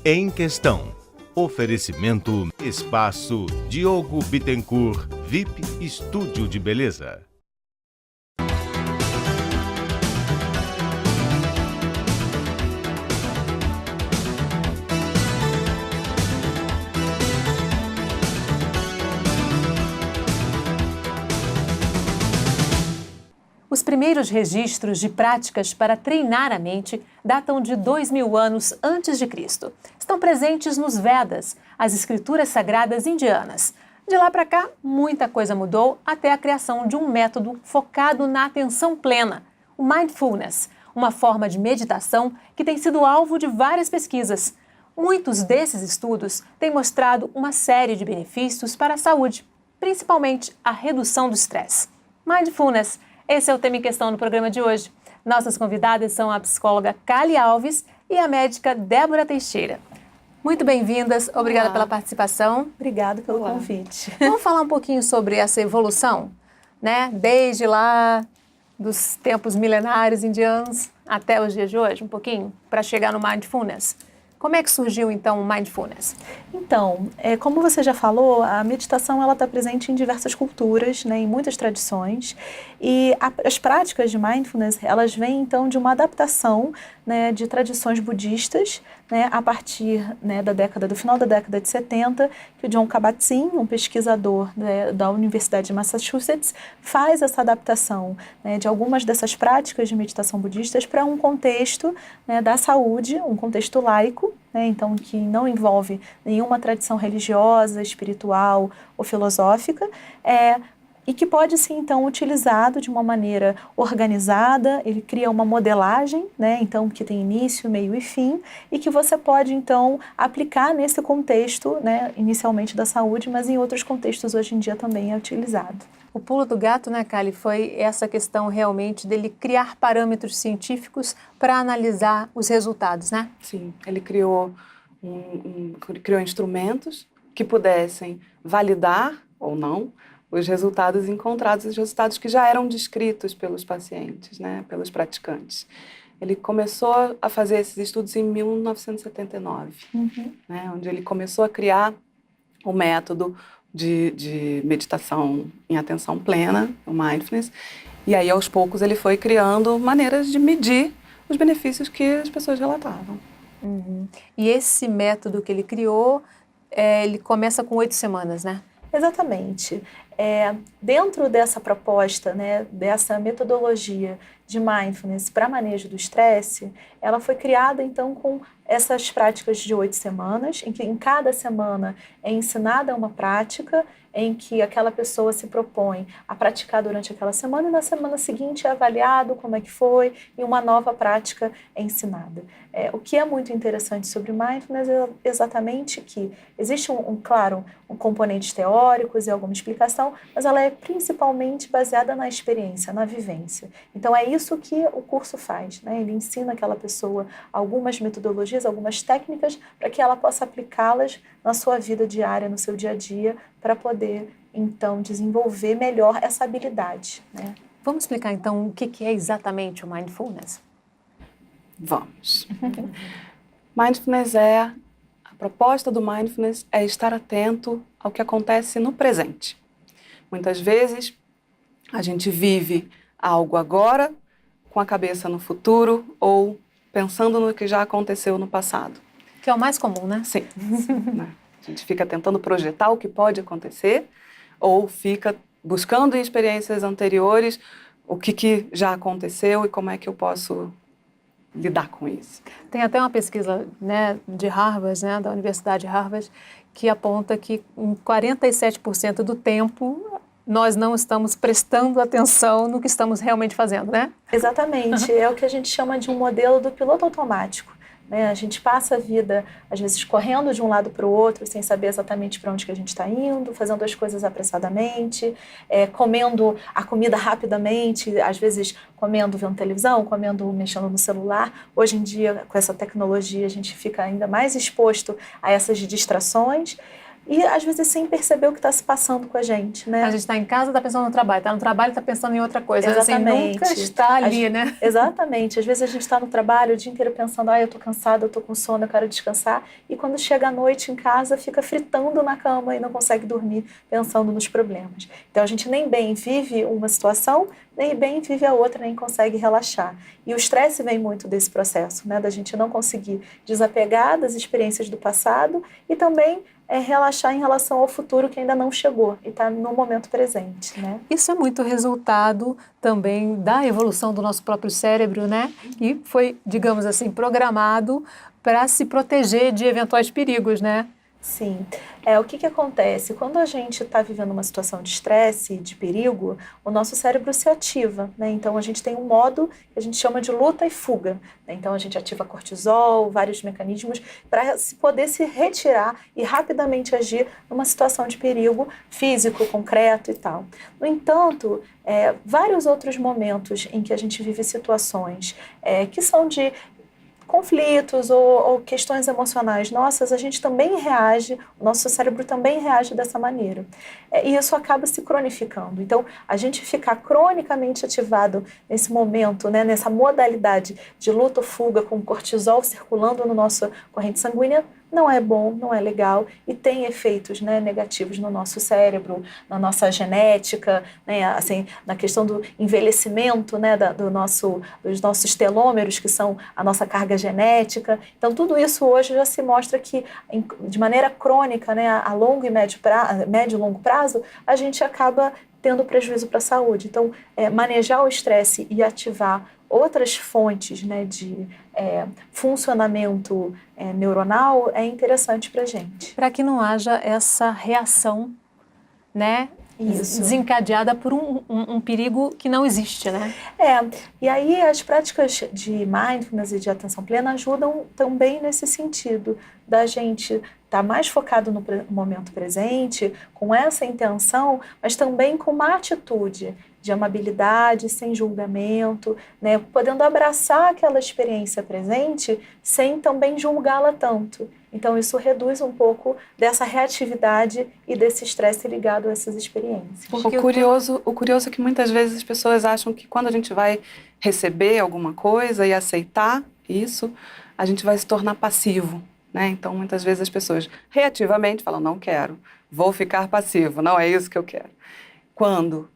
em Questão. Oferecimento Espaço Diogo Bittencourt, VIP Estúdio de Beleza. Os primeiros registros de práticas para treinar a mente datam de 2000 anos antes de Cristo. Estão presentes nos Vedas, as escrituras sagradas indianas. De lá para cá, muita coisa mudou até a criação de um método focado na atenção plena, o Mindfulness, uma forma de meditação que tem sido alvo de várias pesquisas. Muitos desses estudos têm mostrado uma série de benefícios para a saúde, principalmente a redução do estresse. Mindfulness. Esse é o tema em questão no programa de hoje. Nossas convidadas são a psicóloga Kali Alves e a médica Débora Teixeira. Muito bem-vindas, obrigada pela participação. Obrigada pelo convite. Vamos falar um pouquinho sobre essa evolução, né? Desde lá dos tempos milenários indianos até os dias de hoje, um pouquinho, para chegar no Mindfulness. Como é que surgiu, então, o Mindfulness? Então, como você já falou, a meditação está presente em diversas culturas, né, em muitas tradições, e as práticas de Mindfulness, elas vêm, então, de uma adaptação, né, de tradições budistas, né, a partir, né, do final da década de 70, que o Jon Kabat-Zinn, um pesquisador, né, da Universidade de Massachusetts, faz essa adaptação, né, de algumas dessas práticas de meditação budistas para um contexto, né, da saúde, um contexto laico, né, então que não envolve nenhuma tradição religiosa, espiritual ou filosófica, e que pode ser, então, utilizado de uma maneira organizada. Ele cria uma modelagem, né, então, que tem início, meio e fim, e que você pode, então, aplicar nesse contexto, né, inicialmente da saúde, mas em outros contextos hoje em dia também é utilizado. O pulo do gato, né, Kali, foi essa questão realmente dele criar parâmetros científicos para analisar os resultados, né? Sim, ele criou instrumentos que pudessem validar ou não os resultados encontrados, os resultados que já eram descritos pelos pacientes, né, pelos praticantes. Ele começou a fazer esses estudos em 1979, né, onde ele começou a criar o método de meditação em atenção plena, o Mindfulness, e aí aos poucos ele foi criando maneiras de medir os benefícios que as pessoas relatavam. E esse método que ele criou, ele começa com 8 semanas, né? Exatamente. Dentro dessa proposta, né, dessa metodologia de Mindfulness para manejo do estresse, ela foi criada, então, com essas práticas de 8 semanas, em que em cada semana é ensinada uma prática em que aquela pessoa se propõe a praticar durante aquela semana e na semana seguinte é avaliado como é que foi e uma nova prática é ensinada. O que é muito interessante sobre Mindfulness é exatamente que existe, claro, um componente teóricos e alguma explicação, mas ela é principalmente baseada na experiência, na vivência. Então é isso que o curso faz, né? Ele ensina aquela pessoa algumas metodologias, algumas técnicas para que ela possa aplicá-las na sua vida diária, no seu dia a dia, para poder, então, desenvolver melhor essa habilidade, né? Vamos explicar, então, o que é exatamente o Mindfulness? Vamos. Mindfulness a proposta do Mindfulness é estar atento ao que acontece no presente. Muitas vezes, a gente vive algo agora, com a cabeça no futuro ou pensando no que já aconteceu no passado. Que é o mais comum, né? Sim. Né? A gente fica tentando projetar o que pode acontecer ou fica buscando em experiências anteriores o que já aconteceu e como é que eu posso lidar com isso. Tem até uma pesquisa, né, de Harvard, né, da Universidade de Harvard, que aponta que em 47% do tempo nós não estamos prestando atenção no que estamos realmente fazendo, né? Exatamente. É o que a gente chama de um modelo do piloto automático. Né? A gente passa a vida, às vezes, correndo de um lado para o outro, sem saber exatamente para onde que a gente está indo, fazendo as coisas apressadamente, comendo a comida rapidamente, às vezes comendo vendo televisão, comendo mexendo no celular. Hoje em dia, com essa tecnologia, a gente fica ainda mais exposto a essas distrações. e às vezes sem perceber o que está se passando com a gente, né? A gente está em casa, está pensando no trabalho, está no trabalho, está pensando em outra coisa. Exatamente. Assim, nunca está ali, né? Exatamente. Às vezes a gente está no trabalho o dia inteiro pensando, eu estou cansada, eu estou com sono, eu quero descansar. E quando chega à noite em casa, fica fritando na cama e não consegue dormir pensando nos problemas. Então a gente nem bem vive uma situação, nem bem vive a outra, nem consegue relaxar. E o estresse vem muito desse processo, né? Da gente não conseguir desapegar das experiências do passado e também relaxar em relação ao futuro que ainda não chegou e está no momento presente, né? Isso é muito resultado também da evolução do nosso próprio cérebro, né? E foi, digamos assim, programado para se proteger de eventuais perigos, né? Sim. O que acontece? Quando a gente está vivendo uma situação de estresse, de perigo, o nosso cérebro se ativa, né? Então, a gente tem um modo que a gente chama de luta e fuga, né? Então, a gente ativa cortisol, vários mecanismos para poder se retirar e rapidamente agir numa situação de perigo físico, concreto e tal. No entanto, vários outros momentos em que a gente vive situações que são de conflitos ou questões emocionais nossas, a gente também reage, o nosso cérebro também reage dessa maneira. E isso acaba se cronificando. Então, a gente ficar cronicamente ativado nesse momento, né, nessa modalidade de luta ou fuga, com cortisol circulando no nosso corrente sanguínea, não é bom, não é legal e tem efeitos, né, negativos no nosso cérebro, na nossa genética, né, assim, na questão do envelhecimento, né, dos nossos telômeros, que são a nossa carga genética. Então, tudo isso hoje já se mostra que, de maneira crônica, né, a longo e médio e longo prazo, a gente acaba tendo prejuízo para a saúde. Então, manejar o estresse e ativar outras fontes, né, de funcionamento neuronal é interessante para a gente. Para que não haja essa reação, né, desencadeada por um perigo que não existe, né? E aí as práticas de mindfulness e de atenção plena ajudam também nesse sentido, da gente estar mais focado no momento presente, com essa intenção, mas também com uma atitude de amabilidade, sem julgamento, né? Podendo abraçar aquela experiência presente sem também julgá-la tanto. Então, isso reduz um pouco dessa reatividade e desse estresse ligado a essas experiências. O curioso é que muitas vezes as pessoas acham que quando a gente vai receber alguma coisa e aceitar isso, a gente vai se tornar passivo, né? Então, muitas vezes as pessoas reativamente falam, não quero, vou ficar passivo, não é isso que eu quero. Quando?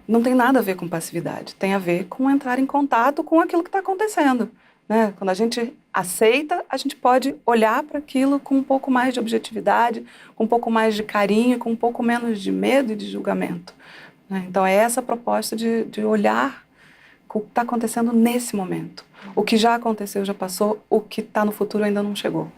Não tem nada a ver com passividade, tem a ver com entrar em contato com aquilo que está acontecendo, né? Quando a gente aceita, a gente pode olhar para aquilo com um pouco mais de objetividade, com um pouco mais de carinho, com um pouco menos de medo e de julgamento, né? Então é essa a proposta de olhar o que está acontecendo nesse momento. O que já aconteceu, já passou, o que está no futuro ainda não chegou.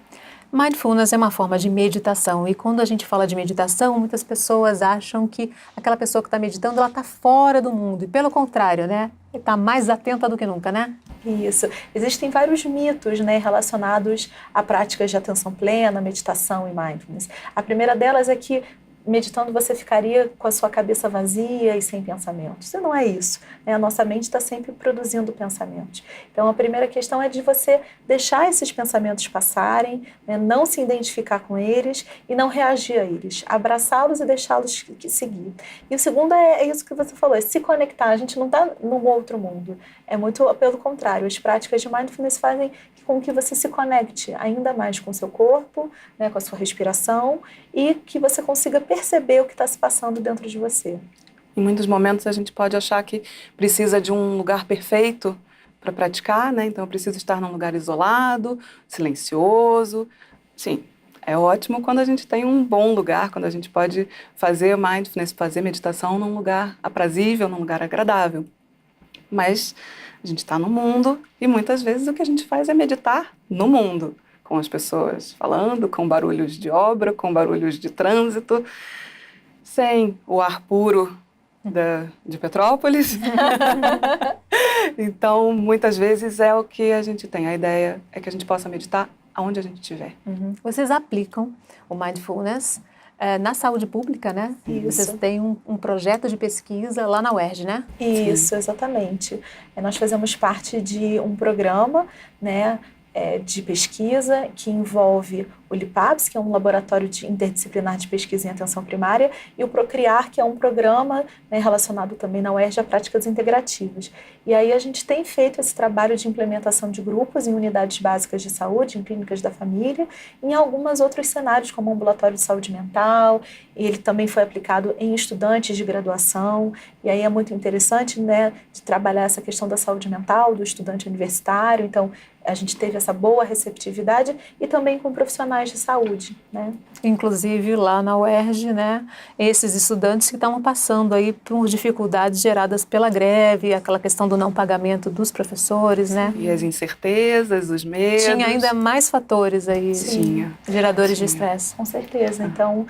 Mindfulness é uma forma de meditação e quando a gente fala de meditação, muitas pessoas acham que aquela pessoa que está meditando, ela está fora do mundo e pelo contrário, né? Está mais atenta do que nunca, né? Isso. Existem vários mitos, né, relacionados a práticas de atenção plena, meditação e mindfulness. A primeira delas é que meditando você ficaria com a sua cabeça vazia e sem pensamentos. E não é isso, né? A nossa mente está sempre produzindo pensamentos. Então, a primeira questão é de você deixar esses pensamentos passarem, né? Não se identificar com eles e não reagir a eles. Abraçá-los e deixá-los seguir. E o segundo é isso que você falou, é se conectar. A gente não está num outro mundo. É muito pelo contrário. As práticas de mindfulness fazem com que você se conecte ainda mais com o seu corpo, né, com a sua respiração e que você consiga perceber o que está se passando dentro de você. Em muitos momentos a gente pode achar que precisa de um lugar perfeito para praticar, né? Então eu preciso estar num lugar isolado, silencioso. Sim, é ótimo quando a gente tem um bom lugar, quando a gente pode fazer mindfulness, fazer meditação num lugar aprazível, num lugar agradável. Mas a gente está no mundo e muitas vezes o que a gente faz é meditar no mundo, com as pessoas falando, com barulhos de obra, com barulhos de trânsito, sem o ar puro de Petrópolis. Então, muitas vezes é o que a gente tem. A ideia é que a gente possa meditar aonde a gente estiver. Vocês aplicam o mindfulness na saúde pública, né? Isso. Vocês têm um projeto de pesquisa lá na UERJ, né? Isso, exatamente. Nós fazemos parte de um programa, né, de pesquisa que envolve o LIPAPS, que é um laboratório interdisciplinar de pesquisa em atenção primária, e o Procriar, que é um programa, né, relacionado também na UERJ a práticas integrativas. E aí a gente tem feito esse trabalho de implementação de grupos em unidades básicas de saúde, em clínicas da família, em alguns outros cenários, como ambulatório de saúde mental, e ele também foi aplicado em estudantes de graduação, e aí é muito interessante, né, de trabalhar essa questão da saúde mental, do estudante universitário. Então, a gente teve essa boa receptividade e também com profissionais de saúde, né? Inclusive lá na UERJ, né, esses estudantes que estavam passando aí por dificuldades geradas pela greve, aquela questão do não pagamento dos professores, né? E as incertezas, os medos. Tinha ainda mais fatores aí, geradores de estresse. Com certeza. Então,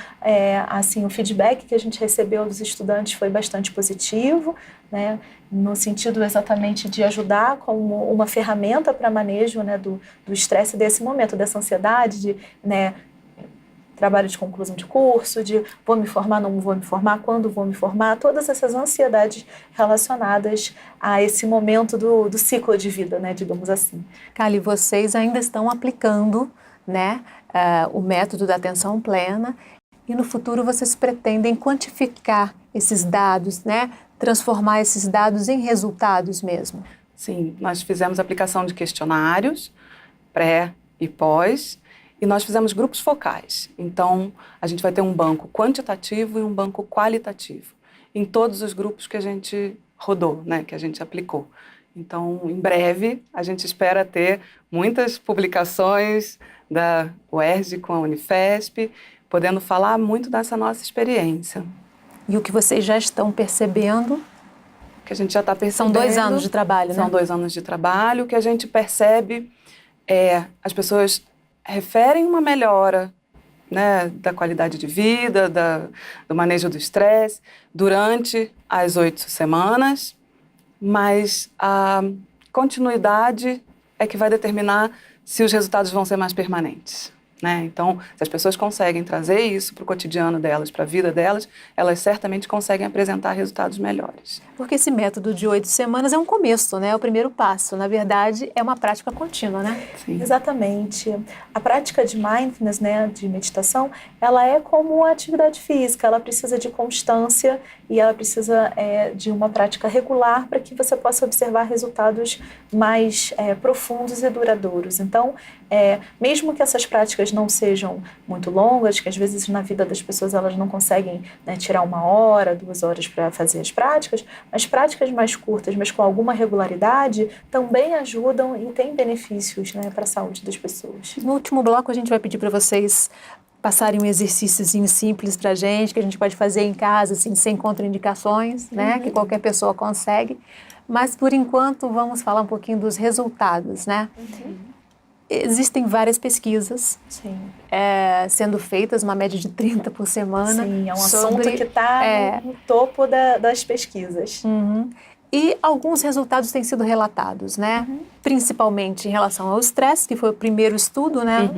assim, o feedback que a gente recebeu dos estudantes foi bastante positivo, né, no sentido exatamente de ajudar como uma ferramenta para manejo, né, do estresse desse momento, dessa ansiedade, de, né, trabalho de conclusão de curso, de vou me formar, não vou me formar, quando vou me formar, todas essas ansiedades relacionadas a esse momento do ciclo de vida, né, digamos assim. Kali, vocês ainda estão aplicando, né, o método da atenção plena, e no futuro vocês pretendem quantificar esses dados, né, transformar esses dados em resultados mesmo? Sim, nós fizemos aplicação de questionários, pré e pós, e nós fizemos grupos focais. Então, a gente vai ter um banco quantitativo e um banco qualitativo, em todos os grupos que a gente rodou, né, que a gente aplicou. Então, em breve, a gente espera ter muitas publicações da UERJ com a Unifesp, podendo falar muito dessa nossa experiência. E o que vocês já estão percebendo? Que a gente já está percebendo. São 2 anos de trabalho, né? São 2 anos de trabalho. O que a gente percebe as pessoas referem uma melhora, né, da qualidade de vida, do manejo do estresse, durante as 8 semanas, mas a continuidade é que vai determinar se os resultados vão ser mais permanentes. Né? Então, se as pessoas conseguem trazer isso para o cotidiano delas, para a vida delas, elas certamente conseguem apresentar resultados melhores. Porque esse método de 8 semanas é um começo, né? É o primeiro passo. Na verdade, é uma prática contínua, né? Sim. Exatamente. A prática de mindfulness, né, de meditação, ela é como a atividade física, ela precisa de constância e ela precisa de uma prática regular para que você possa observar resultados mais profundos e duradouros. Então, mesmo que essas práticas não sejam muito longas, que às vezes na vida das pessoas elas não conseguem, né, tirar 1 hora, 2 horas para fazer as práticas, mas práticas mais curtas, mas com alguma regularidade, também ajudam e têm benefícios, né, para a saúde das pessoas. No último bloco a gente vai pedir para vocês passarem um exercíciozinho simples para a gente, que a gente pode fazer em casa, assim, sem contraindicações, né, que qualquer pessoa consegue. Mas, por enquanto, vamos falar um pouquinho dos resultados, né? Existem várias pesquisas sendo feitas, uma média de 30 por semana. Sim, é um assunto que está no topo das pesquisas. E alguns resultados têm sido relatados, né? Principalmente em relação ao estresse, que foi o primeiro estudo, né?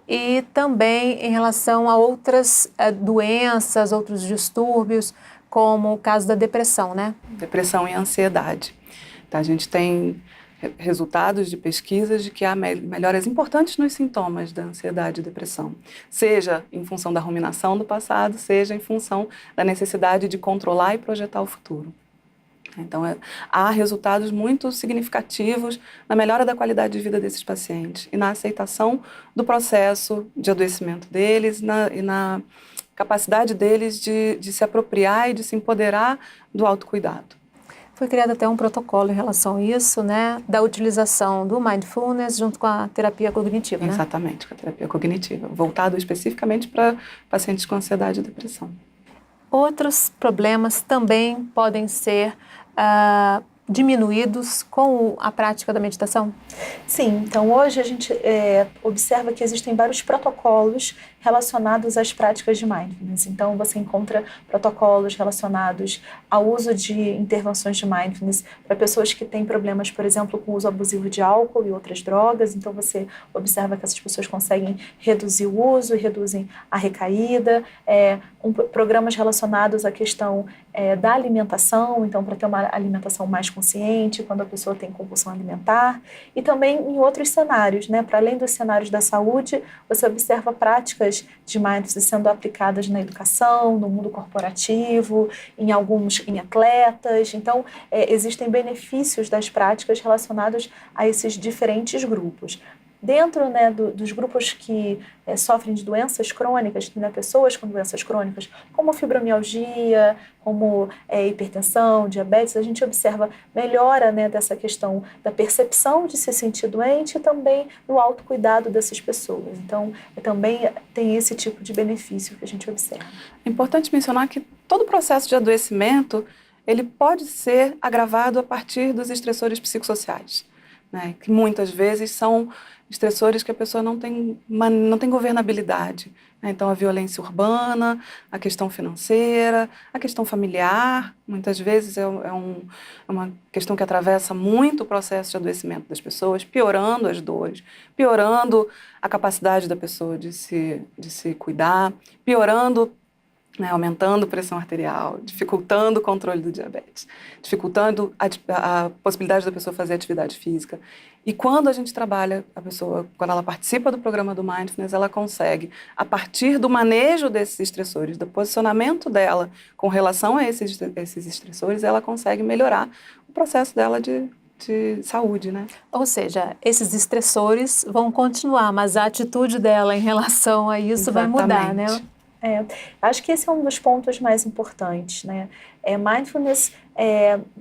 E também em relação a outras doenças, outros distúrbios, como o caso da depressão, né? Depressão e ansiedade. Então, a gente tem resultados de pesquisas de que há melhoras importantes nos sintomas da ansiedade e depressão, seja em função da ruminação do passado, seja em função da necessidade de controlar e projetar o futuro. Então, há resultados muito significativos na melhora da qualidade de vida desses pacientes e na aceitação do processo de adoecimento deles e na capacidade deles de se apropriar e de se empoderar do autocuidado. Foi criado até um protocolo em relação a isso, né, da utilização do mindfulness junto com a terapia cognitiva, né? Exatamente, com a terapia cognitiva, voltado especificamente para pacientes com ansiedade e depressão. Outros problemas também podem ser diminuídos com a prática da meditação? Sim, então hoje a gente observa que existem vários protocolos relacionados às práticas de mindfulness. Então você encontra protocolos relacionados ao uso de intervenções de mindfulness para pessoas que têm problemas, por exemplo, com o uso abusivo de álcool e outras drogas. Então você observa que essas pessoas conseguem reduzir o uso e reduzem a recaída. Programas relacionados à questão da alimentação, então para ter uma alimentação mais consciente, quando a pessoa tem compulsão alimentar, e também em outros cenários, né? Para além dos cenários da saúde, você observa práticas de mindfulness sendo aplicadas na educação, no mundo corporativo, em atletas. Então, existem benefícios das práticas relacionados a esses diferentes grupos. Dentro, né, dos grupos que sofrem de doenças crônicas, né, pessoas com doenças crônicas, como fibromialgia, como hipertensão, diabetes, a gente observa melhora, né, dessa questão da percepção de se sentir doente e também no autocuidado dessas pessoas. Então, também tem esse tipo de benefício que a gente observa. É importante mencionar que todo processo de adoecimento ele pode ser agravado a partir dos estressores psicossociais, né, que muitas vezes são estressores que a pessoa não tem governabilidade, né? Então, a violência urbana, a questão financeira, a questão familiar, muitas vezes é uma questão que atravessa muito o processo de adoecimento das pessoas, piorando as dores, piorando a capacidade da pessoa de se cuidar, piorando, né, aumentando a pressão arterial, dificultando o controle do diabetes, dificultando a possibilidade da pessoa fazer atividade física. E quando a gente trabalha, quando ela participa do programa do Mindfulness, ela consegue, a partir do manejo desses estressores, do posicionamento dela com relação a esses estressores, ela consegue melhorar o processo dela de saúde, né? Ou seja, esses estressores vão continuar, mas a atitude dela em relação a isso vai mudar, né? Acho que esse é um dos pontos mais importantes, né? Mindfulness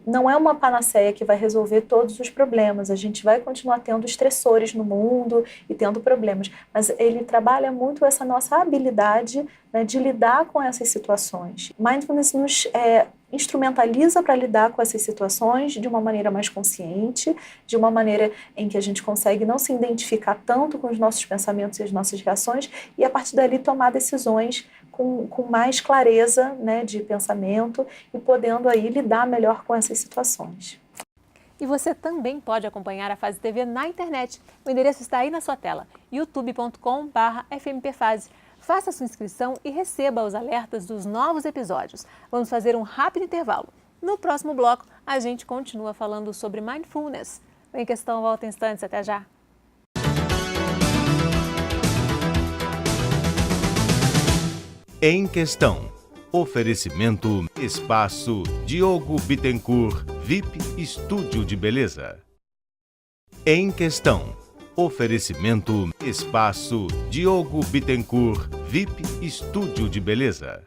não é uma panaceia que vai resolver todos os problemas. A gente vai continuar tendo estressores no mundo e tendo problemas, mas ele trabalha muito essa nossa habilidade, né, de lidar com essas situações. Mindfulness nos instrumentaliza para lidar com essas situações de uma maneira mais consciente, de uma maneira em que a gente consegue não se identificar tanto com os nossos pensamentos e as nossas reações e, a partir dali, tomar decisões com mais clareza, né, de pensamento e podendo aí lidar melhor com essas situações. E você também pode acompanhar a Fase TV na internet. O endereço está aí na sua tela, youtube.com/fmpfase. Faça sua inscrição e receba os alertas dos novos episódios. Vamos fazer um rápido intervalo. No próximo bloco, a gente continua falando sobre Mindfulness. O Em Questão volta em instantes. Até já! Em Questão. Oferecimento Espaço Diogo Bittencourt, VIP Estúdio de Beleza. Em Questão. Oferecimento Espaço Diogo Bittencourt, VIP Estúdio de Beleza.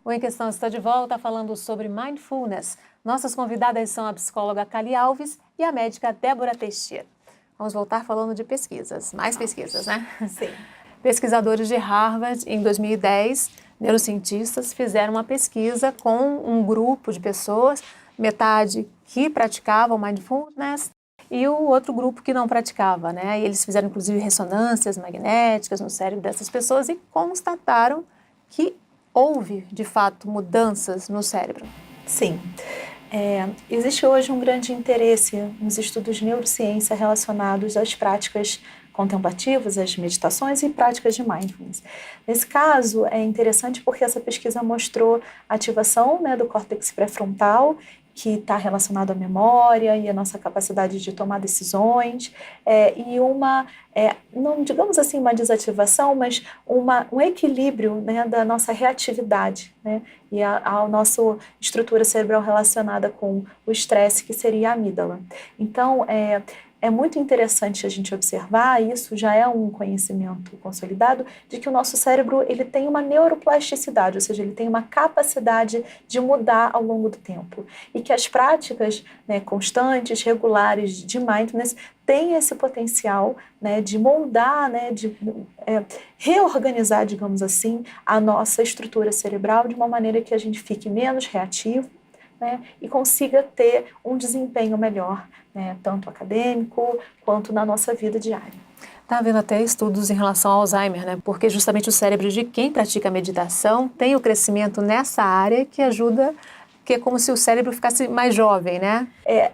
O Em Questão está de volta falando sobre Mindfulness. Nossas convidadas são a psicóloga Kali Alves e a médica Débora Teixeira. Vamos voltar falando de pesquisas, mais pesquisas, né? Sim. Pesquisadores de Harvard, em 2010, neurocientistas fizeram uma pesquisa com um grupo de pessoas, metade que praticavam Mindfulness e o outro grupo que não praticava, né? E eles fizeram, inclusive, ressonâncias magnéticas no cérebro dessas pessoas e constataram que houve, de fato, mudanças no cérebro. Sim. Existe hoje um grande interesse nos estudos de neurociência relacionados às práticas contemplativas, às meditações e práticas de mindfulness. Nesse caso, é interessante porque essa pesquisa mostrou a ativação, né, do córtex pré-frontal, que está relacionado à memória e à nossa capacidade de tomar decisões, e não digamos assim uma desativação, mas um equilíbrio, né, da nossa reatividade, né, e a nossa estrutura cerebral relacionada com o estresse, que seria a amígdala. Então, é muito interessante a gente observar, isso já é um conhecimento consolidado, de que o nosso cérebro ele tem uma neuroplasticidade, ou seja, ele tem uma capacidade de mudar ao longo do tempo. E que as práticas, né, constantes, regulares de mindfulness têm esse potencial, né, de moldar, né, de reorganizar, digamos assim, a nossa estrutura cerebral de uma maneira que a gente fique menos reativo, né, e consiga ter um desempenho melhor, né, tanto acadêmico quanto na nossa vida diária. Está havendo até estudos em relação ao Alzheimer, né? Porque justamente o cérebro de quem pratica meditação tem o crescimento nessa área que ajuda que é como se o cérebro ficasse mais jovem, né?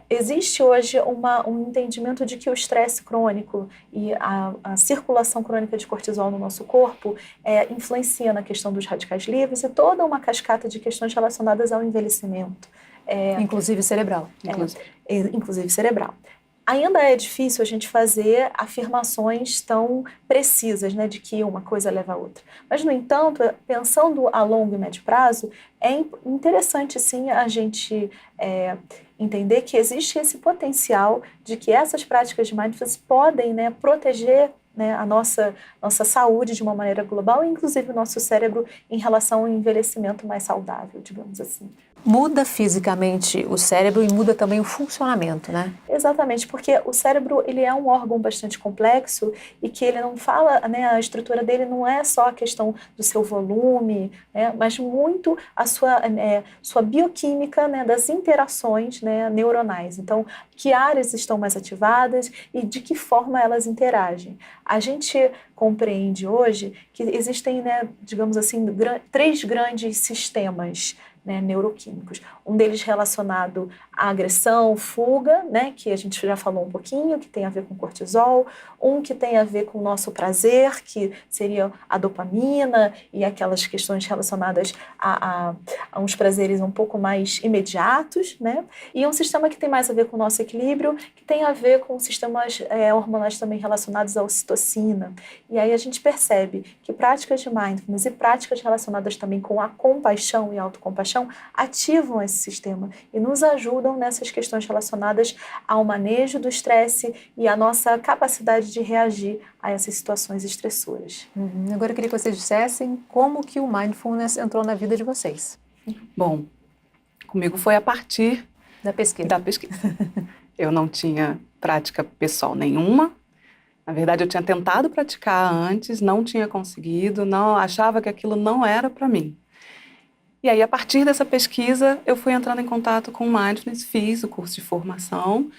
Existe hoje um entendimento de que o estresse crônico e a circulação crônica de cortisol no nosso corpo influencia na questão dos radicais livres e toda uma cascata de questões relacionadas ao envelhecimento. Inclusive cerebral. Inclusive cerebral. Ainda é difícil a gente fazer afirmações tão precisas, né, de que uma coisa leva a outra. Mas, no entanto, pensando a longo e médio prazo, é interessante, sim, a gente entender que existe esse potencial de que essas práticas de mindfulness podem, né, proteger, né, a nossa saúde de uma maneira global, e inclusive o nosso cérebro em relação ao envelhecimento mais saudável, digamos assim. Muda fisicamente o cérebro e muda também o funcionamento, né? Exatamente, porque o cérebro ele é um órgão bastante complexo e que ele não fala, né, a estrutura dele não é só a questão do seu volume, né, mas muito a sua bioquímica, né, das interações, né, neuronais. Então, que áreas estão mais ativadas e de que forma elas interagem. A gente compreende hoje que existem, né, digamos assim, 3 grandes sistemas, né, neuroquímicos. Um deles relacionado à agressão, fuga, né, que a gente já falou um pouquinho, que tem a ver com cortisol. Um que tem a ver com o nosso prazer, que seria a dopamina e aquelas questões relacionadas a uns prazeres um pouco mais imediatos, né? E um sistema que tem mais a ver com o nosso equilíbrio, que tem a ver com sistemas hormonais também relacionados à ocitocina. E aí a gente percebe que práticas de mindfulness e práticas relacionadas também com a compaixão e a autocompaixão ativam esse sistema e nos ajudam nessas questões relacionadas ao manejo do estresse e à nossa capacidade de reagir a essas situações estressoras. Agora eu queria que vocês dissessem como que o mindfulness entrou na vida de vocês. Bom, comigo foi a partir da pesquisa. Eu não tinha prática pessoal nenhuma. Na verdade, eu tinha tentado praticar antes, não tinha conseguido, não achava que aquilo não era para mim. E aí, a partir dessa pesquisa, eu fui entrando em contato com o Mindfulness, fiz o curso de formação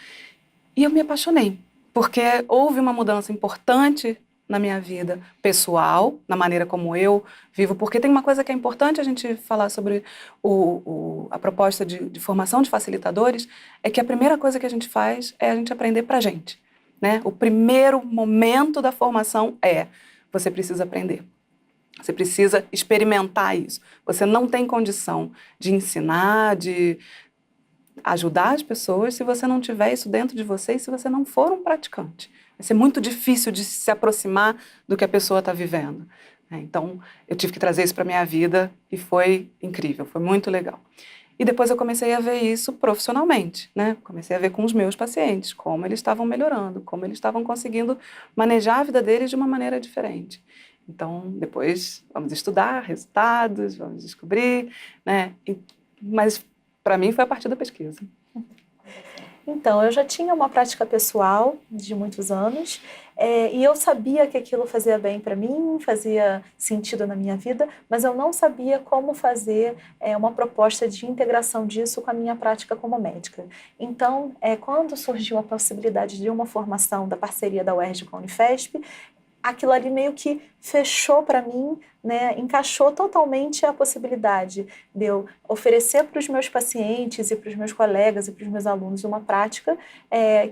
e eu me apaixonei, porque houve uma mudança importante na minha vida pessoal, na maneira como eu vivo, porque tem uma coisa que é importante a gente falar sobre a proposta de formação de facilitadores, é que a primeira coisa que a gente faz é a gente aprender pra gente, né? O primeiro momento da formação você precisa aprender. Você precisa experimentar isso. Você não tem condição de ensinar, de ajudar as pessoas se você não tiver isso dentro de você e se você não for um praticante. Vai ser muito difícil de se aproximar do que a pessoa está vivendo. Então, eu tive que trazer isso para a minha vida e foi incrível, foi muito legal. E depois eu comecei a ver isso profissionalmente, né? Comecei a ver com os meus pacientes, como eles estavam melhorando, como eles estavam conseguindo manejar a vida deles de uma maneira diferente. Então, depois vamos estudar resultados, vamos descobrir, né? Mas, para mim, foi a partir da pesquisa. Então, eu já tinha uma prática pessoal de muitos anos e eu sabia que aquilo fazia bem para mim, fazia sentido na minha vida, mas eu não sabia como fazer uma proposta de integração disso com a minha prática como médica. Então, quando surgiu a possibilidade de uma formação da parceria da UERJ com a Unifesp, aquilo ali meio que fechou para mim, né, encaixou totalmente a possibilidade de eu oferecer para os meus pacientes e para os meus colegas e para os meus alunos uma prática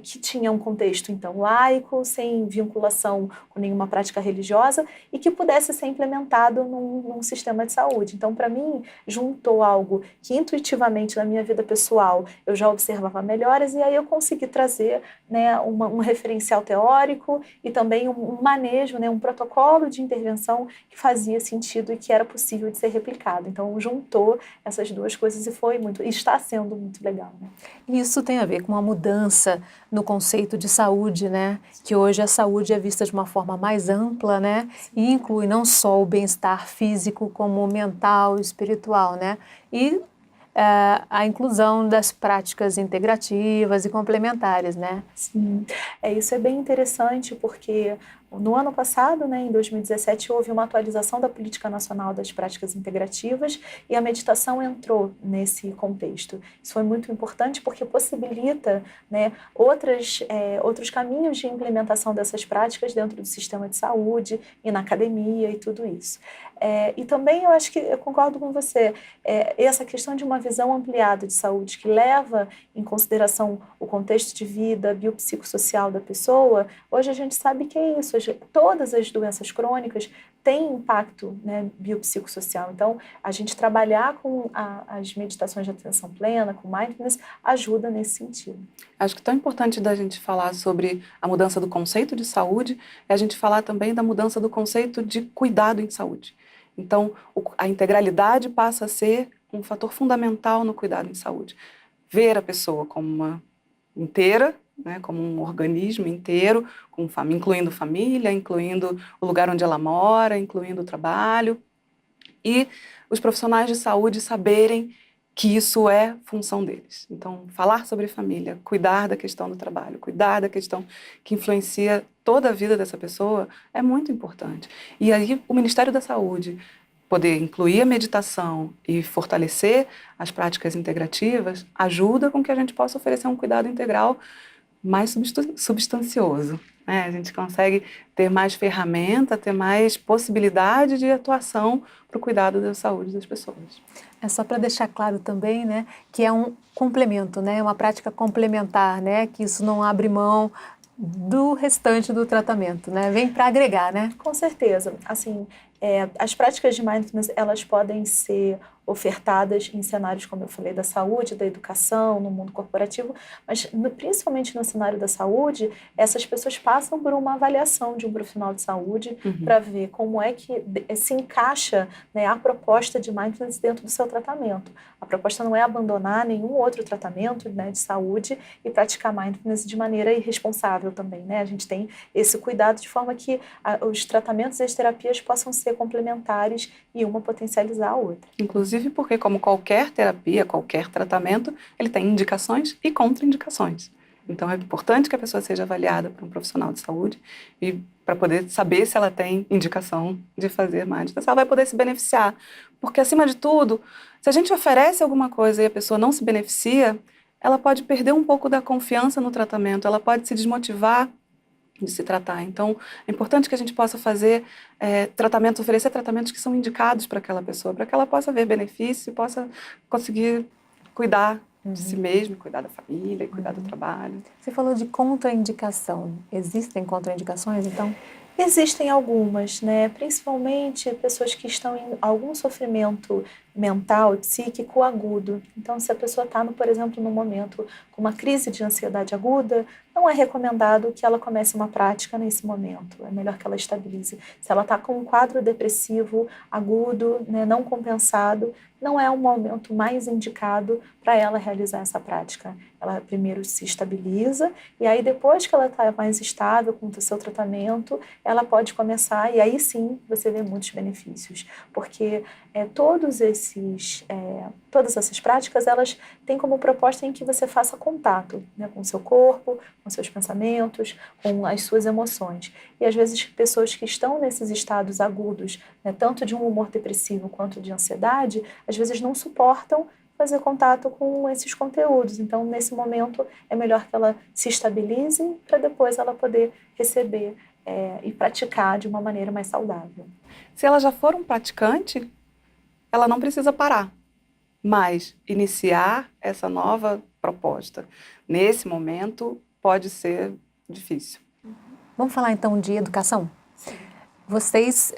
que tinha um contexto, então, laico, sem vinculação com nenhuma prática religiosa e que pudesse ser implementado num sistema de saúde. Então, para mim, juntou algo que intuitivamente na minha vida pessoal eu já observava melhoras e aí eu consegui trazer, né, um referencial teórico e também um manejo, né, um protocolo de intervenção que fazia sentido e que era possível de ser replicado. Então, juntou essas duas coisas e está sendo muito legal, né? Isso tem a ver com uma mudança no conceito de saúde, né? Que hoje a saúde é vista de uma forma mais ampla, né? E inclui não só o bem-estar físico, como mental e espiritual, né? E a inclusão das práticas integrativas e complementares, né? Sim, isso é bem interessante porque no ano passado, né, em 2017, houve uma atualização da Política Nacional das Práticas Integrativas e a meditação entrou nesse contexto. Isso foi muito importante porque possibilita, né, outros caminhos de implementação dessas práticas dentro do sistema de saúde e na academia e tudo isso. E também eu acho que, eu concordo com você, essa questão de uma visão ampliada de saúde que leva em consideração o contexto de vida biopsicossocial da pessoa, hoje a gente sabe que é isso, hoje, todas as doenças crônicas têm impacto, né, biopsicossocial. Então, a gente trabalhar com as meditações de atenção plena, com mindfulness, ajuda nesse sentido. Acho que tão importante da gente falar sobre a mudança do conceito de saúde é a gente falar também da mudança do conceito de cuidado em saúde. Então, a integralidade passa a ser um fator fundamental no cuidado em saúde. Ver a pessoa como uma inteira, né, como um organismo inteiro, incluindo família, incluindo o lugar onde ela mora, incluindo o trabalho. E os profissionais de saúde saberem que isso é função deles. Então, falar sobre família, cuidar da questão do trabalho, cuidar da questão que influencia toda a vida dessa pessoa é muito importante. E aí o Ministério da Saúde poder incluir a meditação e fortalecer as práticas integrativas ajuda com que a gente possa oferecer um cuidado integral mais substancioso. Né? A gente consegue ter mais ferramenta, ter mais possibilidade de atuação para o cuidado da saúde das pessoas. É só para deixar claro também, né, que é um complemento, né, uma prática complementar, né, que isso não abre mão do restante do tratamento, né, vem para agregar, né? Com certeza. Assim, as práticas de mindfulness, elas podem ser ofertadas em cenários, como eu falei, da saúde, da educação, no mundo corporativo, mas principalmente no cenário da saúde, essas pessoas passam por uma avaliação de um profissional de saúde para ver como é que se encaixa, né, a proposta de mindfulness dentro do seu tratamento. A proposta não é abandonar nenhum outro tratamento, né, de saúde e praticar mindfulness de maneira irresponsável também, né? A gente tem esse cuidado de forma que os tratamentos e as terapias possam ser complementares e uma potencializar a outra. Inclusive porque, como qualquer terapia, qualquer tratamento, ele tem indicações e contraindicações. Então, é importante que a pessoa seja avaliada por um profissional de saúde e para poder saber se ela tem indicação de fazer mindfulness, ela vai poder se beneficiar. Porque, acima de tudo, se a gente oferece alguma coisa e a pessoa não se beneficia, ela pode perder um pouco da confiança no tratamento, ela pode se desmotivar de se tratar. Então, é importante que a gente possa fazer oferecer tratamentos que são indicados para aquela pessoa, para que ela possa ver benefício e possa conseguir cuidar de si mesma, cuidar da família e cuidar do trabalho. Você falou de contraindicação. Existem contraindicações, então? Existem algumas, né? Principalmente pessoas que estão em algum sofrimento mental, psíquico agudo. Então, se a pessoa está, por exemplo, num momento com uma crise de ansiedade aguda, não é recomendado que ela comece uma prática nesse momento. É melhor que ela estabilize. Se ela está com um quadro depressivo agudo, né, não compensado, não é um momento mais indicado para ela realizar essa prática. Ela primeiro se estabiliza e aí depois que ela está mais estável com o seu tratamento, ela pode começar e aí sim você vê muitos benefícios. Porque todas essas práticas, elas têm como proposta em que você faça contato, né, com o seu corpo, com seus pensamentos, com as suas emoções. E às vezes pessoas que estão nesses estados agudos, né, tanto de um humor depressivo quanto de ansiedade, às vezes não suportam fazer contato com esses conteúdos. Então, nesse momento, é melhor que ela se estabilize para depois ela poder receber e praticar de uma maneira mais saudável. Se ela já for um praticante, ela não precisa parar, mas iniciar essa nova proposta nesse momento pode ser difícil. Vamos falar então de educação? Vocês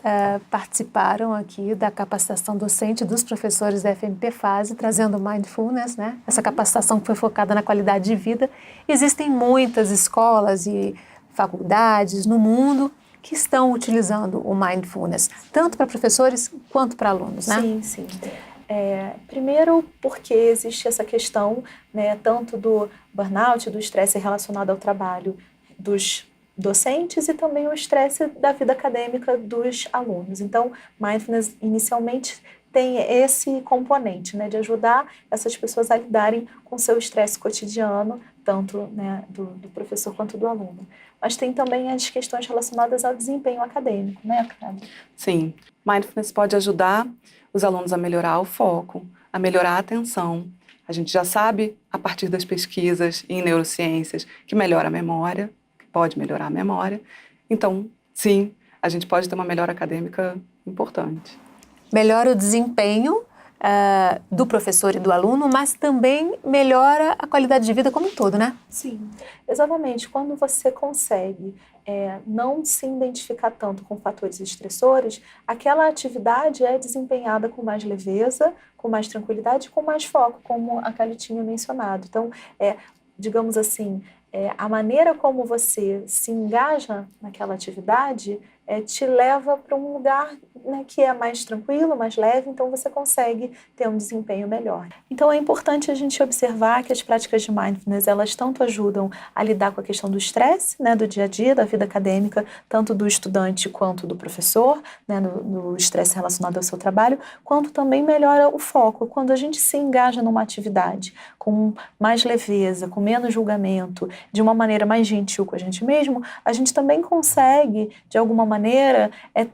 participaram aqui da capacitação docente dos professores da FMP Fase, trazendo mindfulness, né? Essa capacitação que foi focada na qualidade de vida. Existem muitas escolas e faculdades no mundo que estão utilizando o mindfulness, tanto para professores quanto para alunos, né? Sim, sim. Primeiro porque existe essa questão, né, tanto do burnout, do estresse relacionado ao trabalho dos docentes e também o estresse da vida acadêmica dos alunos. Então, mindfulness inicialmente tem esse componente, né, de ajudar essas pessoas a lidarem com o seu estresse cotidiano, tanto, né, do professor quanto do aluno. Mas tem também as questões relacionadas ao desempenho acadêmico, né, Cláudia? Sim, mindfulness pode ajudar os alunos a melhorar o foco, a melhorar a atenção. A gente já sabe, a partir das pesquisas em neurociências, que melhora a memória, pode melhorar a memória. Então, sim, a gente pode ter uma melhora acadêmica importante. Melhora o desempenho do professor e do aluno, mas também melhora a qualidade de vida como um todo, né? Sim, exatamente. Quando você consegue não se identificar tanto com fatores estressores, aquela atividade é desempenhada com mais leveza, com mais tranquilidade, com mais foco, como a Kelly tinha mencionado. Então, digamos assim, a maneira como você se engaja naquela atividade te leva para um lugar, né, que é mais tranquilo, mais leve, então você consegue ter um desempenho melhor. Então é importante a gente observar que as práticas de mindfulness, elas tanto ajudam a lidar com a questão do estresse, né, do dia a dia, da vida acadêmica, tanto do estudante quanto do professor, né, no estresse relacionado ao seu trabalho, quanto também melhora o foco. Quando a gente se engaja numa atividade com mais leveza, com menos julgamento, de uma maneira mais gentil com a gente mesmo, a gente também consegue, de alguma maneira,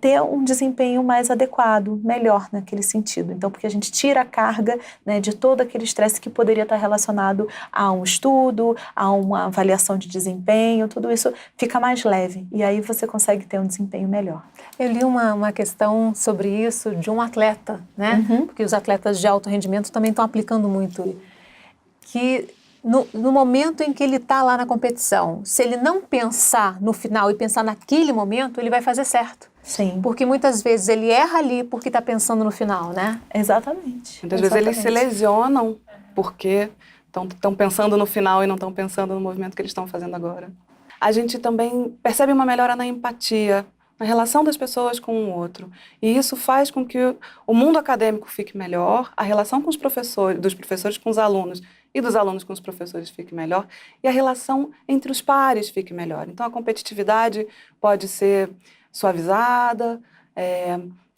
ter um desempenho mais adequado, melhor naquele sentido. Então, porque a gente tira a carga, né, de todo aquele estresse que poderia estar relacionado a um estudo, a uma avaliação de desempenho, tudo isso fica mais leve e aí você consegue ter um desempenho melhor. Eu li uma questão sobre isso de um atleta, né? Porque os atletas de alto rendimento também estão aplicando muito, que no momento em que ele está lá na competição, se ele não pensar no final e pensar naquele momento, ele vai fazer certo. Sim. Porque muitas vezes ele erra ali porque está pensando no final, né? Exatamente. Muitas vezes eles se lesionam porque estão pensando no final e não estão pensando no movimento que eles estão fazendo agora. A gente também percebe uma melhora na empatia, na relação das pessoas com o outro. E isso faz com que o mundo acadêmico fique melhor, a relação com os professores, dos professores com os alunos e dos alunos com os professores fique melhor, e a relação entre os pares fique melhor. Então, a competitividade pode ser suavizada,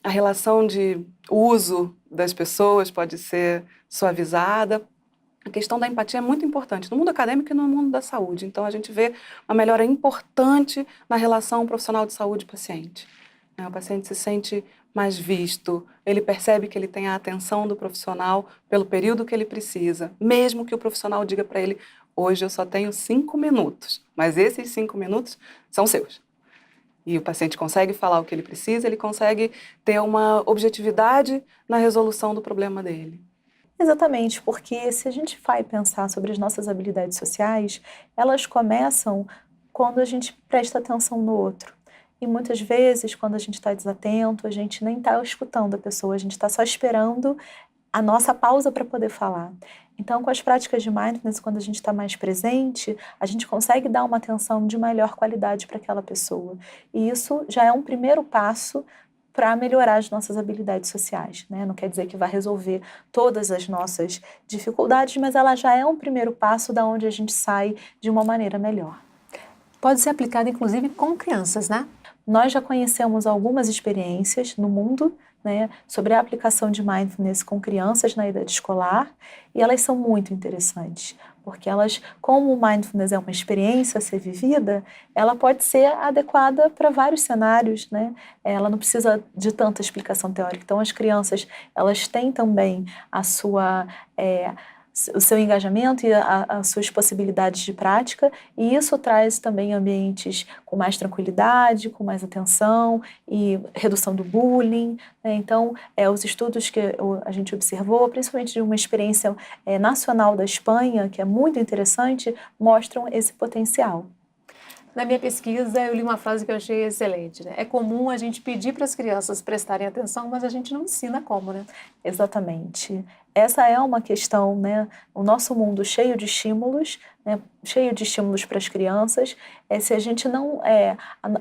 a relação de uso das pessoas pode ser suavizada. A questão da empatia é muito importante no mundo acadêmico e no mundo da saúde. Então, a gente vê uma melhora importante na relação profissional de saúde-paciente. O paciente se sente mais visto, ele percebe que ele tem a atenção do profissional pelo período que ele precisa, mesmo que o profissional diga para ele, hoje eu só tenho 5 minutos, mas esses 5 minutos são seus. E o paciente consegue falar o que ele precisa, ele consegue ter uma objetividade na resolução do problema dele. Exatamente, porque se a gente vai pensar sobre as nossas habilidades sociais, elas começam quando a gente presta atenção no outro. E muitas vezes, quando a gente está desatento, a gente nem está escutando a pessoa, a gente está só esperando a nossa pausa para poder falar. Então, com as práticas de mindfulness, quando a gente está mais presente, a gente consegue dar uma atenção de melhor qualidade para aquela pessoa. E isso já é um primeiro passo para melhorar as nossas habilidades sociais, né? Não quer dizer que vai resolver todas as nossas dificuldades, mas ela já é um primeiro passo da onde a gente sai de uma maneira melhor. Pode ser aplicado, inclusive, com crianças, né? Nós já conhecemos algumas experiências no mundo, né, sobre a aplicação de mindfulness com crianças na idade escolar, e elas são muito interessantes, porque elas, como o mindfulness é uma experiência a ser vivida, ela pode ser adequada para vários cenários, né? Ela não precisa de tanta explicação teórica. Então, as crianças, elas têm também o seu engajamento e as suas possibilidades de prática, e isso traz também ambientes com mais tranquilidade, com mais atenção e redução do bullying, né? Então, os estudos que a gente observou, principalmente de uma experiência nacional da Espanha, que é muito interessante, mostram esse potencial. Na minha pesquisa, eu li uma frase que eu achei excelente, né? É comum a gente pedir para as crianças prestarem atenção, mas a gente não ensina como, né? Exatamente. Essa é uma questão, né? O nosso mundo cheio de estímulos, né? Cheio de estímulos para as crianças, se a gente não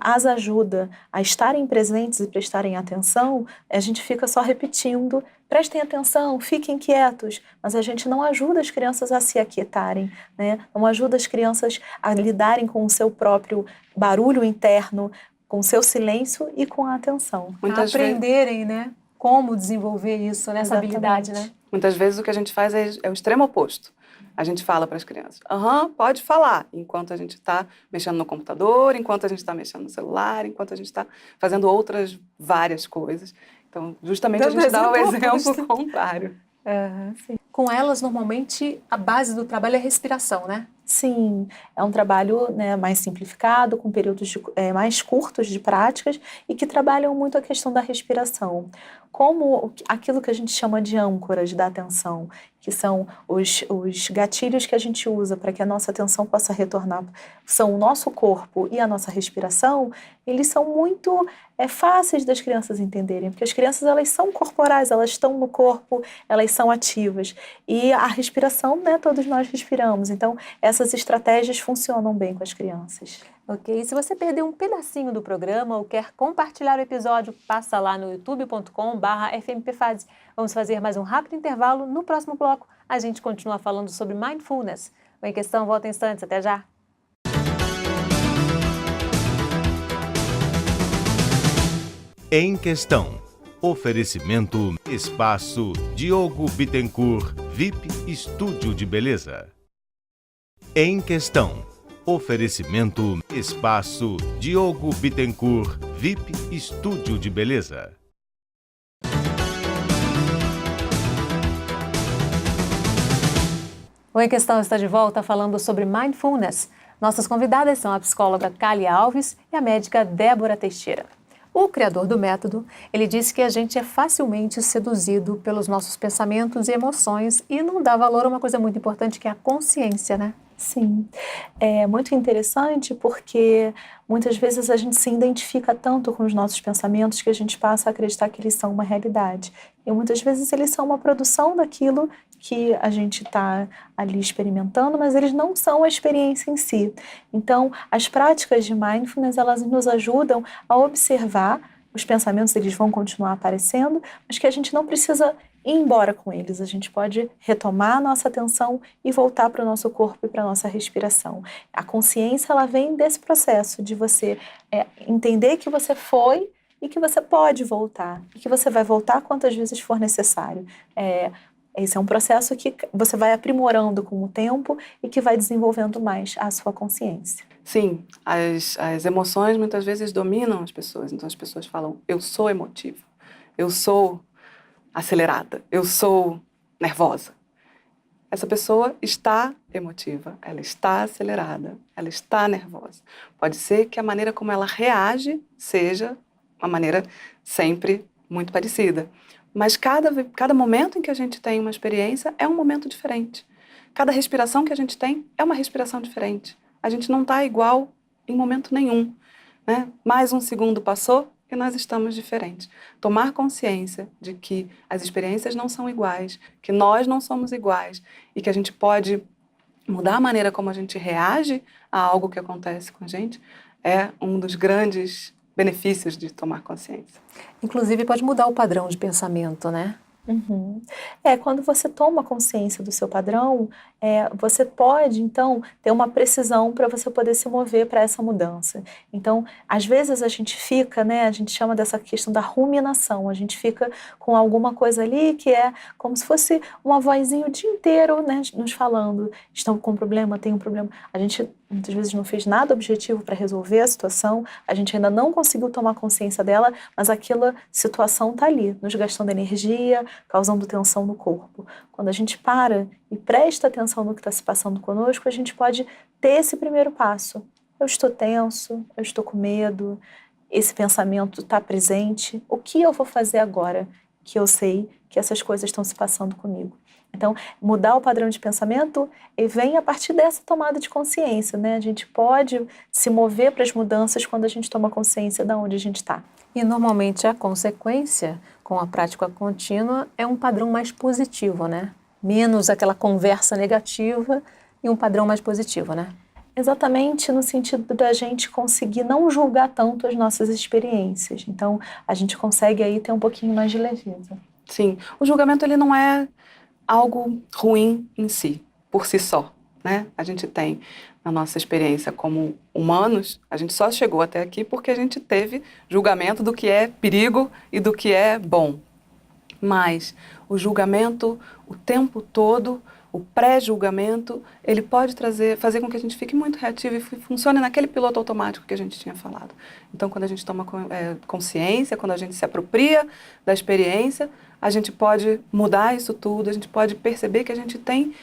as ajuda a estarem presentes e prestarem atenção, a gente fica só repetindo, prestem atenção, fiquem quietos, mas a gente não ajuda as crianças a se aquietarem, né? Não ajuda as crianças a lidarem com o seu próprio barulho interno, com o seu silêncio e com a atenção. Muitas aprenderem, né? Como desenvolver isso, né? Essa habilidade, né? Muitas vezes o que a gente faz é o extremo oposto. A gente fala para as crianças, pode falar, enquanto a gente está mexendo no computador, enquanto a gente está mexendo no celular, enquanto a gente está fazendo outras várias coisas. Então, justamente a gente dá o exemplo contrário. Com elas, normalmente, a base do trabalho é a respiração, né? Sim, é um trabalho, né, mais simplificado, com períodos mais curtos de práticas e que trabalham muito a questão da respiração. Como aquilo que a gente chama de âncoras da atenção, que são os gatilhos que a gente usa para que a nossa atenção possa retornar, são o nosso corpo e a nossa respiração, eles são muito fáceis das crianças entenderem, porque as crianças elas são corporais, elas estão no corpo, elas são ativas. E a respiração, né, todos nós respiramos, então essas estratégias funcionam bem com as crianças. Ok, se você perdeu um pedacinho do programa ou quer compartilhar o episódio, passa lá no youtube.com/fmpfase. Vamos fazer mais um rápido intervalo. No próximo bloco, a gente continua falando sobre mindfulness. O Em Questão volta em instantes. Até já! Em Questão. Oferecimento Espaço Diogo Bittencourt, VIP Estúdio de Beleza. Em Questão. Oferecimento Espaço Diogo Bittencourt, VIP Estúdio de Beleza. O Em Questão está de volta falando sobre mindfulness. Nossas convidadas são a psicóloga Kália Alves e a médica Débora Teixeira. O criador do método, ele disse que a gente é facilmente seduzido pelos nossos pensamentos e emoções e não dá valor a uma coisa muito importante que é a consciência, né? Sim, é muito interessante porque muitas vezes a gente se identifica tanto com os nossos pensamentos que a gente passa a acreditar que eles são uma realidade. E muitas vezes eles são uma produção daquilo que a gente está ali experimentando, mas eles não são a experiência em si. Então, as práticas de mindfulness, elas nos ajudam a observar os pensamentos, eles vão continuar aparecendo, mas que a gente não precisa ir embora com eles. A gente pode retomar a nossa atenção e voltar para o nosso corpo e para a nossa respiração. A consciência, ela vem desse processo de você entender que você foi e que você pode voltar. E que você vai voltar quantas vezes for necessário. Esse é um processo que você vai aprimorando com o tempo e que vai desenvolvendo mais a sua consciência. Sim, as emoções muitas vezes dominam as pessoas. Então as pessoas falam, eu sou emotiva, eu sou acelerada, eu sou nervosa. Essa pessoa está emotiva, ela está acelerada, ela está nervosa. Pode ser que a maneira como ela reage seja uma maneira sempre muito parecida. Mas cada momento em que a gente tem uma experiência é um momento diferente. Cada respiração que a gente tem é uma respiração diferente. A gente não está igual em momento nenhum, né? Mais um segundo passou e nós estamos diferentes. Tomar consciência de que as experiências não são iguais, que nós não somos iguais e que a gente pode mudar a maneira como a gente reage a algo que acontece com a gente é um dos grandes benefícios de tomar consciência. Inclusive pode mudar o padrão de pensamento, né? Uhum. Quando você toma consciência do seu padrão, você pode, então, ter uma precisão para você poder se mover para essa mudança. Então, às vezes a gente fica, né, a gente chama dessa questão da ruminação, a gente fica com alguma coisa ali que é como se fosse uma vozinha o dia inteiro, né, nos falando, estão com um problema, tem um problema. A gente muitas vezes não fez nada objetivo para resolver a situação, a gente ainda não conseguiu tomar consciência dela, mas aquela situação está ali, nos gastando energia, causando tensão no corpo. Quando a gente para e presta atenção no que está se passando conosco, a gente pode ter esse primeiro passo. Eu estou tenso, eu estou com medo, esse pensamento está presente. O que eu vou fazer agora que eu sei que essas coisas estão se passando comigo? Então, mudar o padrão de pensamento vem a partir dessa tomada de consciência, né? A gente pode se mover para as mudanças quando a gente toma consciência de onde a gente está. E normalmente a consequência com a prática contínua é um padrão mais positivo, né? Menos aquela conversa negativa e um padrão mais positivo, né? Exatamente no sentido da gente conseguir não julgar tanto as nossas experiências. Então, a gente consegue aí ter um pouquinho mais de leveza. Sim, o julgamento ele não é algo ruim em si, por si só, né? A gente tem, na nossa experiência como humanos, a gente só chegou até aqui porque a gente teve julgamento do que é perigo e do que é bom. Mas o julgamento, o tempo todo, o pré-julgamento, ele pode fazer com que a gente fique muito reativo e funcione naquele piloto automático que a gente tinha falado. Então, quando a gente toma consciência, quando a gente se apropria da experiência, a gente pode mudar isso tudo, a gente pode perceber que a gente tem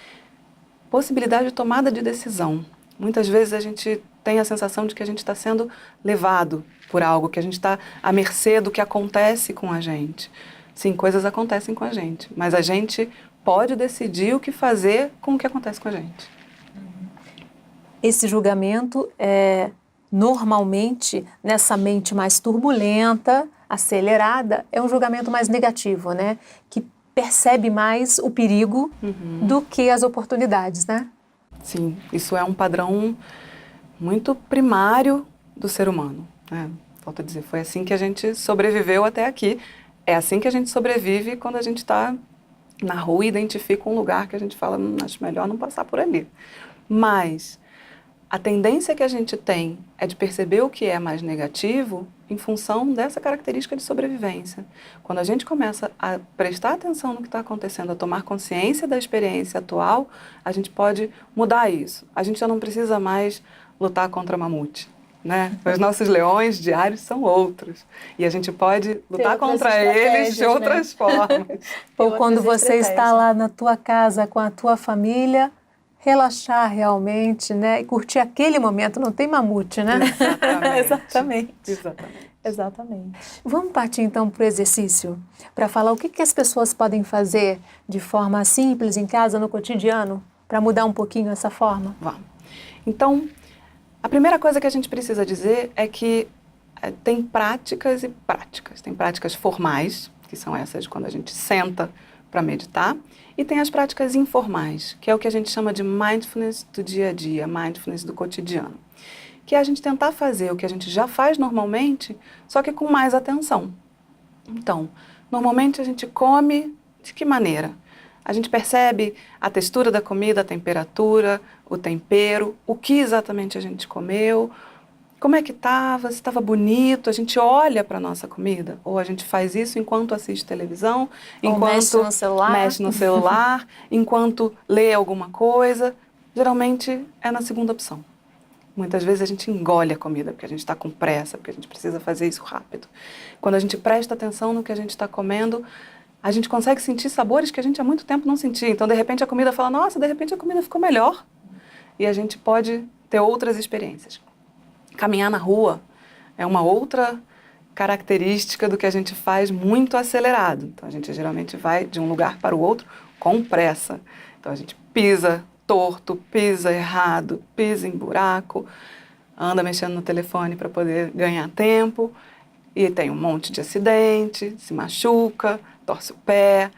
possibilidade de tomada de decisão. Muitas vezes a gente tem a sensação de que a gente está sendo levado por algo, que a gente está à mercê do que acontece com a gente. Sim, coisas acontecem com a gente, mas a gente pode decidir o que fazer com o que acontece com a gente. Esse julgamento é normalmente, nessa mente mais turbulenta, acelerada, é um julgamento mais negativo, né? Que percebe mais o perigo do que as oportunidades, né? Sim, isso é um padrão muito primário do ser humano, né? Volto a dizer, foi assim que a gente sobreviveu até aqui. É assim que a gente sobrevive quando a gente está na rua e identifica um lugar que a gente fala, acho melhor não passar por ali. Mas a tendência que a gente tem é de perceber o que é mais negativo em função dessa característica de sobrevivência. Quando a gente começa a prestar atenção no que está acontecendo, a tomar consciência da experiência atual, a gente pode mudar isso. A gente já não precisa mais lutar contra mamute, né? Os nossos leões diários são outros. E a gente pode lutar contra eles de outras formas. Ou quando você está lá na tua casa com a tua família, relaxar realmente, né? E curtir aquele momento, não tem mamute, né? Exatamente. Vamos partir então para o exercício, para falar o que as pessoas podem fazer de forma simples em casa, no cotidiano, para mudar um pouquinho essa forma? Vamos. Então, a primeira coisa que a gente precisa dizer é que tem práticas e práticas. Tem práticas formais, que são essas de quando a gente senta para meditar, e tem as práticas informais, que é o que a gente chama de mindfulness do dia a dia, mindfulness do cotidiano, que é a gente tentar fazer o que a gente já faz normalmente, só que com mais atenção. Então, normalmente a gente come de que maneira? A gente percebe a textura da comida, a temperatura, o tempero, o que exatamente a gente comeu, como é que estava, se estava bonito, a gente olha para a nossa comida, ou a gente faz isso enquanto assiste televisão, enquanto mexe no celular, enquanto lê alguma coisa. Geralmente é na segunda opção. Muitas vezes a gente engole a comida porque a gente está com pressa, porque a gente precisa fazer isso rápido. Quando a gente presta atenção no que a gente está comendo, a gente consegue sentir sabores que a gente há muito tempo não sentia. Então, de repente, a comida fala, nossa, de repente a comida ficou melhor. E a gente pode ter outras experiências. Caminhar na rua é uma outra característica do que a gente faz muito acelerado. Então, a gente geralmente vai de um lugar para o outro com pressa. Então, a gente pisa torto, pisa errado, pisa em buraco, anda mexendo no telefone para poder ganhar tempo e tem um monte de acidente, se machuca, torce o pé,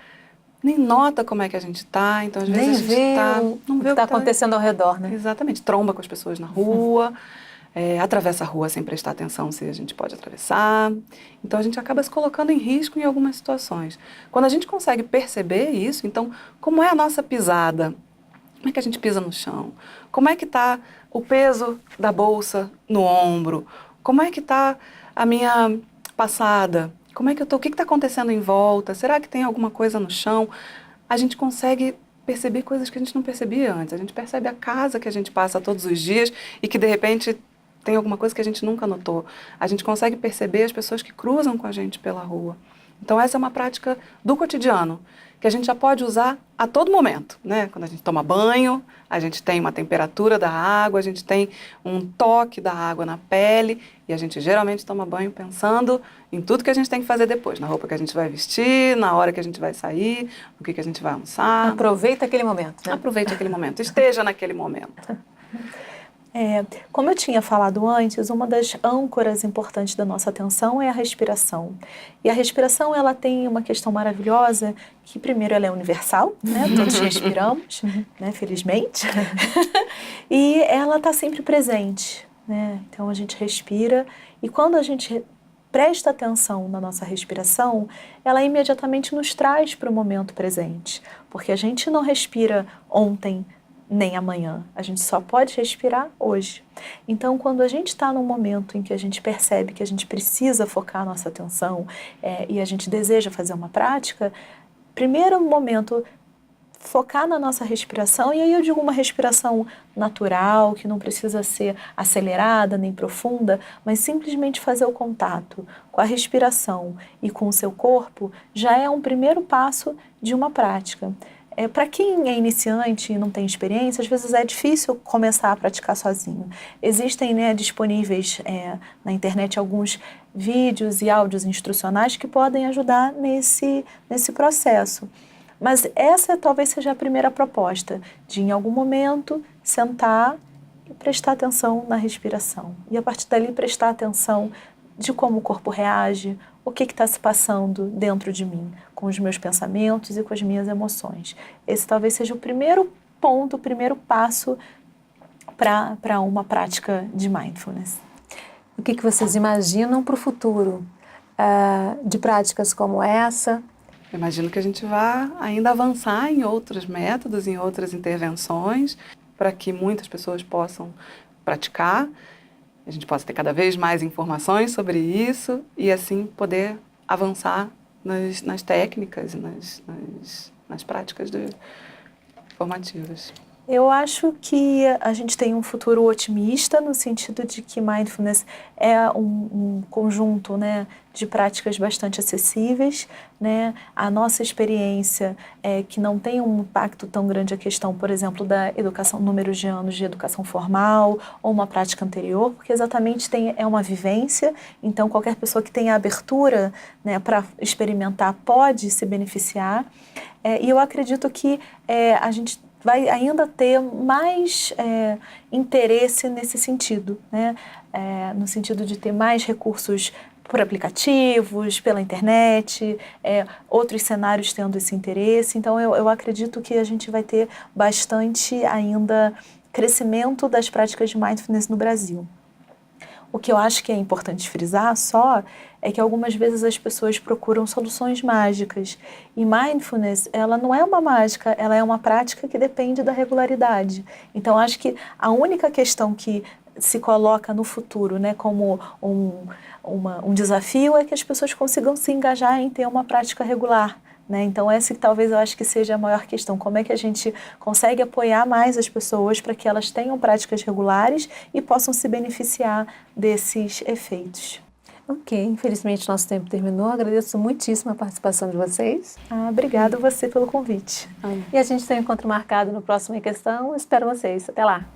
nem nota como é que a gente está, então às vezes a gente não vê o que está acontecendo ao redor, né? Exatamente, tromba com as pessoas na rua, atravessa a rua sem prestar atenção se a gente pode atravessar, então a gente acaba se colocando em risco em algumas situações. Quando a gente consegue perceber isso, então como é a nossa pisada? Como é que a gente pisa no chão? Como é que está o peso da bolsa no ombro? Como é que está a minha passada? Como é que eu estou? O que está acontecendo em volta? Será que tem alguma coisa no chão? A gente consegue perceber coisas que a gente não percebia antes. A gente percebe a casa que a gente passa todos os dias e que, de repente, tem alguma coisa que a gente nunca notou. A gente consegue perceber as pessoas que cruzam com a gente pela rua. Então, essa é uma prática do cotidiano, que a gente já pode usar a todo momento, né? Quando a gente toma banho, a gente tem uma temperatura da água, a gente tem um toque da água na pele e a gente geralmente toma banho pensando em tudo que a gente tem que fazer depois, na roupa que a gente vai vestir, na hora que a gente vai sair, no que a gente vai almoçar. Aproveita aquele momento, né? Aproveite aquele momento, esteja naquele momento. Como eu tinha falado antes, uma das âncoras importantes da nossa atenção é a respiração. E a respiração, ela tem uma questão maravilhosa, que primeiro ela é universal, né? Todos respiramos, né? Felizmente. E ela está sempre presente, né? Então a gente respira e quando a gente presta atenção na nossa respiração, ela imediatamente nos traz para o momento presente. Porque a gente não respira ontem, nem amanhã. A gente só pode respirar hoje. Então, quando a gente está num momento em que a gente percebe que a gente precisa focar a nossa atenção e a gente deseja fazer uma prática, primeiro momento, focar na nossa respiração, e aí eu digo uma respiração natural, que não precisa ser acelerada nem profunda, mas simplesmente fazer o contato com a respiração e com o seu corpo já é um primeiro passo de uma prática. Para quem é iniciante e não tem experiência, às vezes é difícil começar a praticar sozinho. Existem, né, disponíveis na internet alguns vídeos e áudios instrucionais que podem ajudar nesse processo. Mas essa talvez seja a primeira proposta, de em algum momento sentar e prestar atenção na respiração. E a partir dali prestar atenção de como o corpo reage, o que está se passando dentro de mim, com os meus pensamentos e com as minhas emoções. Esse talvez seja o primeiro ponto, o primeiro passo para uma prática de mindfulness. O que vocês imaginam para o futuro de práticas como essa? Eu imagino que a gente vá ainda avançar em outros métodos, em outras intervenções, para que muitas pessoas possam praticar, a gente possa ter cada vez mais informações sobre isso e assim poder avançar nas técnicas, nas práticas formativas. Eu acho que a gente tem um futuro otimista no sentido de que mindfulness é um conjunto, né, de práticas bastante acessíveis, né? A nossa experiência é que não tem um impacto tão grande a questão, por exemplo, da educação, números de anos de educação formal ou uma prática anterior, porque exatamente é uma vivência, então qualquer pessoa que tenha abertura, né, para experimentar pode se beneficiar. E eu acredito que a gente vai ainda ter mais interesse nesse sentido, né? No sentido de ter mais recursos por aplicativos, pela internet, outros cenários tendo esse interesse. Então, eu acredito que a gente vai ter bastante ainda crescimento das práticas de mindfulness no Brasil. O que eu acho que é importante frisar só é que algumas vezes as pessoas procuram soluções mágicas. E mindfulness, ela não é uma mágica, ela é uma prática que depende da regularidade. Então, acho que a única questão que se coloca no futuro, né, como um desafio é que as pessoas consigam se engajar em ter uma prática regular. Né? Então essa talvez eu acho que seja a maior questão, como é que a gente consegue apoiar mais as pessoas para que elas tenham práticas regulares e possam se beneficiar desses efeitos. Ok, infelizmente nosso tempo terminou, agradeço muitíssimo a participação de vocês. Obrigada a você pelo convite. E a gente tem um encontro marcado no próximo Em Questão, espero vocês, até lá!